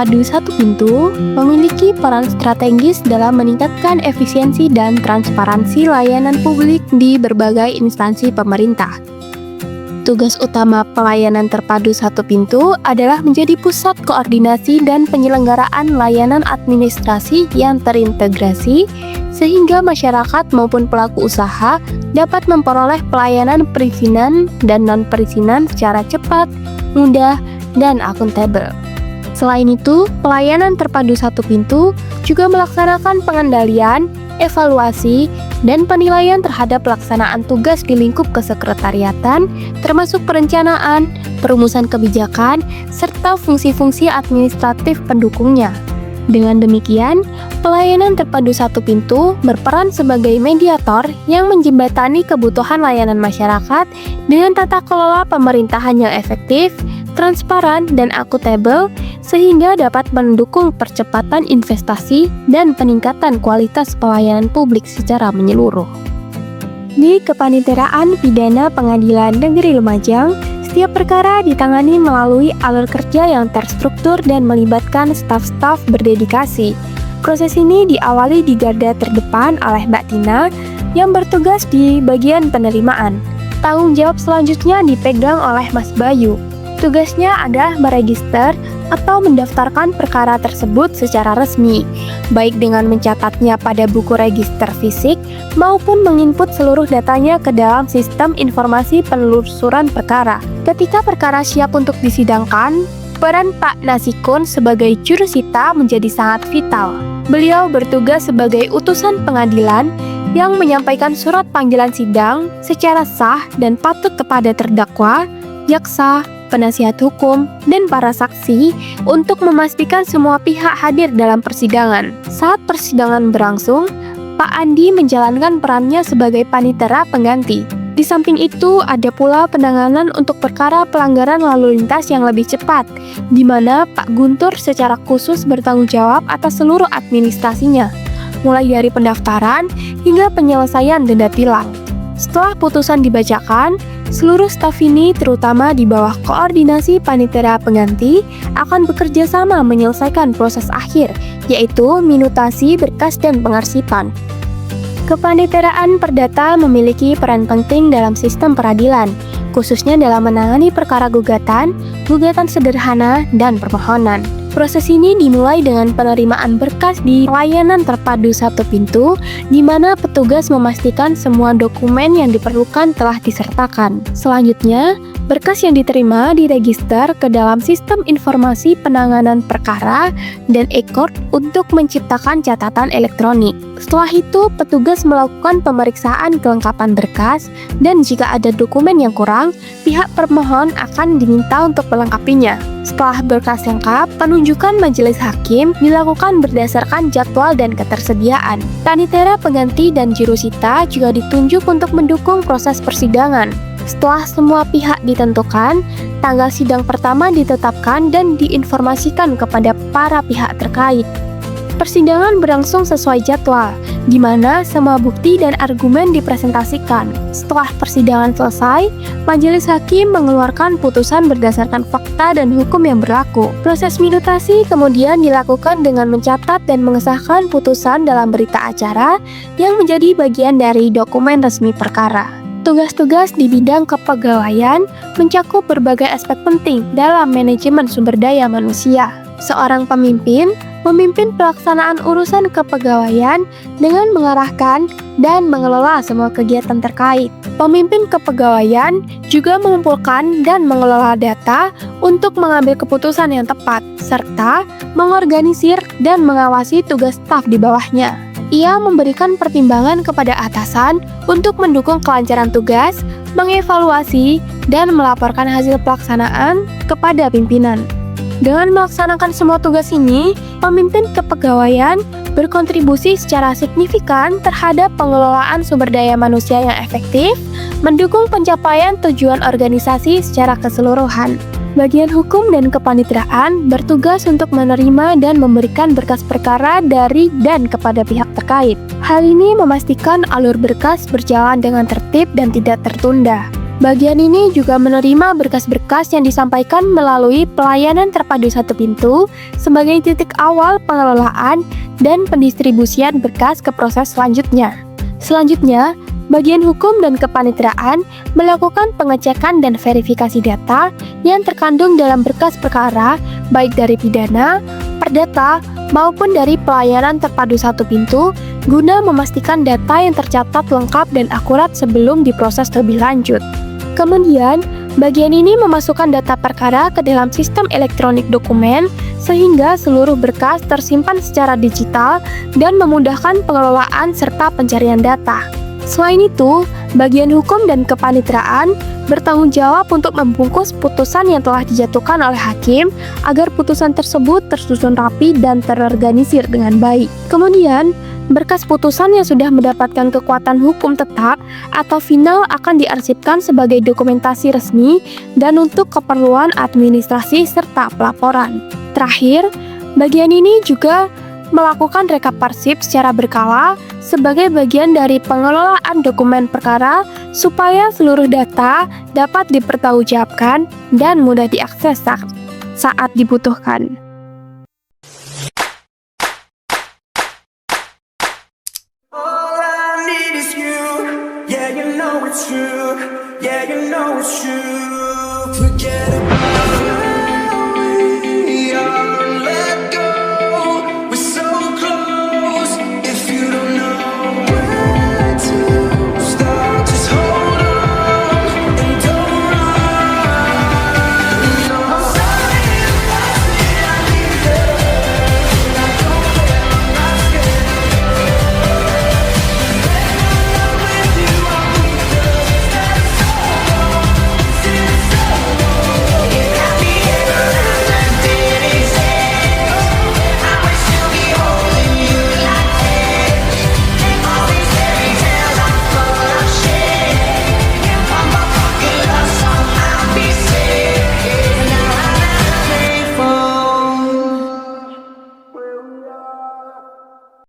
terpadu satu pintu memiliki peran strategis dalam meningkatkan efisiensi dan transparansi layanan publik di berbagai instansi pemerintah. Tugas utama pelayanan terpadu satu pintu adalah menjadi pusat koordinasi dan penyelenggaraan layanan administrasi yang terintegrasi sehingga masyarakat maupun pelaku usaha dapat memperoleh pelayanan perizinan dan non-perizinan secara cepat, mudah, dan akuntabel. Selain itu, pelayanan terpadu satu pintu juga melaksanakan pengendalian, evaluasi, dan penilaian terhadap pelaksanaan tugas di lingkup kesekretariatan, termasuk perencanaan, perumusan kebijakan, serta fungsi-fungsi administratif pendukungnya. Dengan demikian, pelayanan terpadu satu pintu berperan sebagai mediator yang menjembatani kebutuhan layanan masyarakat dengan tata kelola pemerintahan yang efektif, transparan, dan akuntabel, sehingga dapat mendukung percepatan investasi dan peningkatan kualitas pelayanan publik secara menyeluruh. Di Kepaniteraan Pidana Pengadilan Negeri Lumajang, setiap perkara ditangani melalui alur kerja yang terstruktur dan melibatkan staf-staf berdedikasi. Proses ini diawali di garda terdepan oleh Mbak Tina yang bertugas di bagian penerimaan. Tanggung jawab selanjutnya dipegang oleh Mas Bayu. Tugasnya adalah meregister atau mendaftarkan perkara tersebut secara resmi, baik dengan mencatatnya pada buku register fisik maupun menginput seluruh datanya ke dalam sistem informasi penelusuran perkara. Ketika perkara siap untuk disidangkan, peran Pak Nasikun sebagai jurusita menjadi sangat vital. Beliau bertugas sebagai utusan pengadilan yang menyampaikan surat panggilan sidang secara sah dan patut kepada terdakwa, jaksa, penasihat hukum, dan para saksi untuk memastikan semua pihak hadir dalam persidangan. Saat persidangan berlangsung, Pak Andi menjalankan perannya sebagai panitera pengganti. Di samping itu, ada pula penanganan untuk perkara pelanggaran lalu lintas yang lebih cepat, di mana Pak Guntur secara khusus bertanggung jawab atas seluruh administrasinya, mulai dari pendaftaran hingga penyelesaian denda tilang. Setelah putusan dibacakan, seluruh staf ini, terutama di bawah koordinasi panitera pengganti, akan bekerja sama menyelesaikan proses akhir, yaitu minutasi berkas dan pengarsipan. Kepaniteraan perdata memiliki peran penting dalam sistem peradilan, khususnya dalam menangani perkara gugatan, gugatan sederhana, dan permohonan. Proses ini dimulai dengan penerimaan berkas di pelayanan terpadu satu pintu, di mana petugas memastikan semua dokumen yang diperlukan telah disertakan. Selanjutnya, berkas yang diterima diregister ke dalam sistem informasi penanganan perkara dan e-court untuk menciptakan catatan elektronik. Setelah itu, petugas melakukan pemeriksaan kelengkapan berkas, dan jika ada dokumen yang kurang, pihak permohon akan diminta untuk melengkapinya. Setelah berkas lengkap, penunjukan majelis hakim dilakukan berdasarkan jadwal dan ketersediaan. Panitera pengganti dan jurusita juga ditunjuk untuk mendukung proses persidangan. Setelah semua pihak ditentukan, tanggal sidang pertama ditetapkan dan diinformasikan kepada para pihak terkait. Persidangan berlangsung sesuai jadwal, di mana semua bukti dan argumen dipresentasikan. Setelah persidangan selesai, majelis hakim mengeluarkan putusan berdasarkan fakta dan hukum yang berlaku. Proses minutasi kemudian dilakukan dengan mencatat dan mengesahkan putusan dalam berita acara yang menjadi bagian dari dokumen resmi perkara. Tugas-tugas di bidang kepegawaian mencakup berbagai aspek penting dalam manajemen sumber daya manusia. Seorang pemimpin memimpin pelaksanaan urusan kepegawaian dengan mengarahkan dan mengelola semua kegiatan terkait. Pemimpin kepegawaian juga mengumpulkan dan mengelola data untuk mengambil keputusan yang tepat, serta mengorganisir dan mengawasi tugas staf di bawahnya. Ia memberikan pertimbangan kepada atasan untuk mendukung kelancaran tugas, mengevaluasi, dan melaporkan hasil pelaksanaan kepada pimpinan. Dengan melaksanakan semua tugas ini, pemimpin kepegawaian berkontribusi secara signifikan terhadap pengelolaan sumber daya manusia yang efektif, mendukung pencapaian tujuan organisasi secara keseluruhan. Bagian hukum dan kepaniteraan bertugas untuk menerima dan memberikan berkas perkara dari dan kepada pihak terkait. Hal ini memastikan alur berkas berjalan dengan tertib dan tidak tertunda. Bagian ini juga menerima berkas-berkas yang disampaikan melalui pelayanan terpadu satu pintu sebagai titik awal pengelolaan dan pendistribusian berkas ke proses selanjutnya. Selanjutnya, bagian hukum dan kepaniteraan melakukan pengecekan dan verifikasi data yang terkandung dalam berkas perkara, baik dari pidana, perdata, maupun dari pelayanan terpadu satu pintu, guna memastikan data yang tercatat lengkap dan akurat sebelum diproses lebih lanjut. Kemudian, bagian ini memasukkan data perkara ke dalam sistem elektronik dokumen sehingga seluruh berkas tersimpan secara digital dan memudahkan pengelolaan serta pencarian data. Selain itu, bagian hukum dan kepaniteraan bertanggung jawab untuk membungkus putusan yang telah dijatuhkan oleh hakim agar putusan tersebut tersusun rapi dan terorganisir dengan baik. Kemudian, berkas putusan yang sudah mendapatkan kekuatan hukum tetap atau final akan diarsipkan sebagai dokumentasi resmi dan untuk keperluan administrasi serta pelaporan. Terakhir, bagian ini juga melakukan rekap arsip secara berkala sebagai bagian dari pengelolaan dokumen perkara supaya seluruh data dapat dipertanggungjawabkan dan mudah diakses saat dibutuhkan. Yeah, you know it's true. Yeah, you know it's true. Forget it.